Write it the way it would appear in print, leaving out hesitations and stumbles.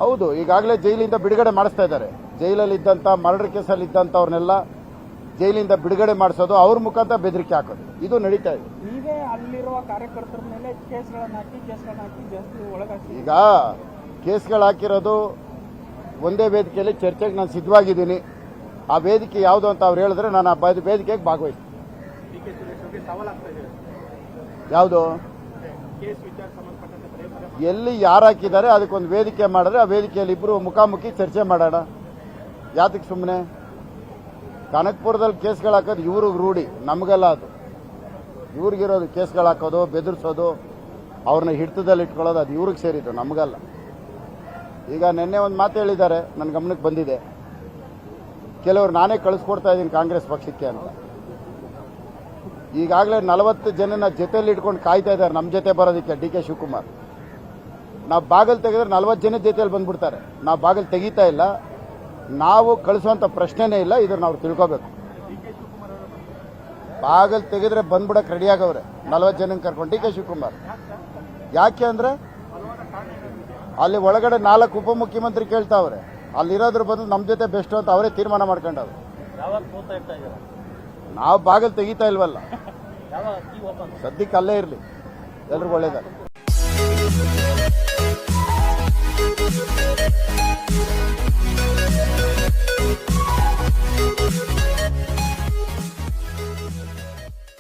ಹೌದು, ಈಗಾಗಲೇ ಜೈಲಿಂದ ಬಿಡುಗಡೆ ಮಾಡಿಸ್ತಾ ಇದ್ದಾರೆ. ಜೈಲಲ್ಲಿ ಇದ್ದಂತ ಮರ್ಡರ್ ಕೇಸಲ್ಲಿ ಇದ್ದಂಥವ್ರನ್ನೆಲ್ಲ ಜೈಲಿಂದ ಬಿಡುಗಡೆ ಮಾಡಿಸೋದು, ಅವ್ರ ಮುಖಾಂತರ ಬೆದರಿಕೆ ಹಾಕೋದು, ಇದು ನಡೀತಾ ಇದೆ. ನೀವೇ ಅಲ್ಲಿರುವ ಕಾರ್ಯಕರ್ತರ ಮೇಲೆ ಕೇಸ್ಗಳನ್ನ ಹಾಕಿ ಜಾಸ್ತಿ ಒಳಗಾಕಿ. ಈಗ ಕೇಸ್ಗಳು ಹಾಕಿರೋದು ಒಂದೇ ವೇದಿಕೆಯಲ್ಲಿ ಚರ್ಚೆಗೆ ನಾನು ಸಿದ್ಧವಾಗಿದ್ದೀನಿ. ಆ ವೇದಿಕೆ ಯಾವುದು ಅಂತ ಅವ್ರು ಹೇಳಿದ್ರೆ ನಾನು ಆ ವೇದಿಕೆಗೆ ಭಾಗವಹಿಸ್ತೀನಿ. ಯಾವುದು ಎಲ್ಲಿ ಯಾರು ಹಾಕಿದ್ದಾರೆ ಅದಕ್ಕೊಂದು ವೇದಿಕೆ ಮಾಡಿದ್ರೆ ಆ ವೇದಿಕೆಯಲ್ಲಿ ಇಬ್ಬರು ಮುಖಾಮುಖಿ ಚರ್ಚೆ ಮಾಡೋಣ. ಯಾತಕ್ಕೆ ಸುಮ್ಮನೆ ಕನಕಪುರದಲ್ಲಿ ಕೇಸ್ಗಳು ಹಾಕೋದು ಇವ್ರಿಗೆ ರೂಢಿ, ನಮಗೆಲ್ಲ ಅದು ಇವ್ರಿಗಿರೋದು. ಕೇಸ್ಗಳು ಹಾಕೋದು, ಬೆದರಿಸೋದು, ಅವ್ರನ್ನ ಹಿಡಿತದಲ್ಲಿ ಇಟ್ಕೊಳ್ಳೋದು ಅದು ಇವ್ರಿಗೆ ಸೇರಿದ್ದು, ನಮಗಲ್ಲ. ಈಗ ನಿನ್ನೆ ಒಂದು ಮಾತು ಹೇಳಿದ್ದಾರೆ, ನನ್ನ ಗಮನಕ್ಕೆ ಬಂದಿದೆ. ಕೆಲವರು ನಾನೇ ಕಳಿಸ್ಕೊಡ್ತಾ ಇದ್ದೀನಿ ಕಾಂಗ್ರೆಸ್ ಪಕ್ಷಕ್ಕೆ ಅಂತ. ಈಗಾಗಲೇ 40 ಜನನ ಜೊತೆಯಲ್ಲಿ ಇಟ್ಕೊಂಡು ಕಾಯ್ತಾ ಇದ್ದಾರೆ ನಮ್ಮ ಜೊತೆ ಬರೋದಕ್ಕೆ. ಡಿ ಕೆ ಶಿವಕುಮಾರ್ ನಾವು ಬಾಗಿಲು ತೆಗೆದ್ರೆ 40 ಜನ ಜೊತೆಯಲ್ಲಿ ಬಂದ್ಬಿಡ್ತಾರೆ. ನಾವು ಬಾಗಿಲು ತೆಗೀತಾ ಇಲ್ಲ, ನಾವು ಕಳಿಸುವಂತ ಪ್ರಶ್ನೆನೇ ಇಲ್ಲ. ಇದನ್ನ ಅವ್ರು ತಿಳ್ಕೋಬೇಕು. ಬಾಗಿಲು ತೆಗೆದ್ರೆ ಬಂದ್ಬಿಡಕ್ಕೆ ರೆಡಿ ಆಗವ್ರೆ 40 ಜನ ಕರ್ಕೊಂಡು. ಡಿ ಕೆ ಶಿವಕುಮಾರ್ ಯಾಕೆ ಅಂದ್ರೆ ಅಲ್ಲಿ ಒಳಗಡೆ 4 ಉಪಮುಖ್ಯಮಂತ್ರಿ ಕೇಳ್ತಾವ್ರೆ. ಅಲ್ಲಿರೋದ್ರ ಬದಲು ನಮ್ಮ ಜೊತೆ ಬೆಸ್ಟ್ ಅಂತ ಅವರೇ ತೀರ್ಮಾನ ಮಾಡ್ಕೊಂಡವ್ರೆ. ನಾವು ಬಾಗಿಲು ತೆಗಿತಾ ಇಲ್ವಲ್ಲ, ಸದ್ಯಕ್ಕೆ ಅಲ್ಲೇ ಇರಲಿ, ಎಲ್ರಿಗೂ ಒಳ್ಳೇದ.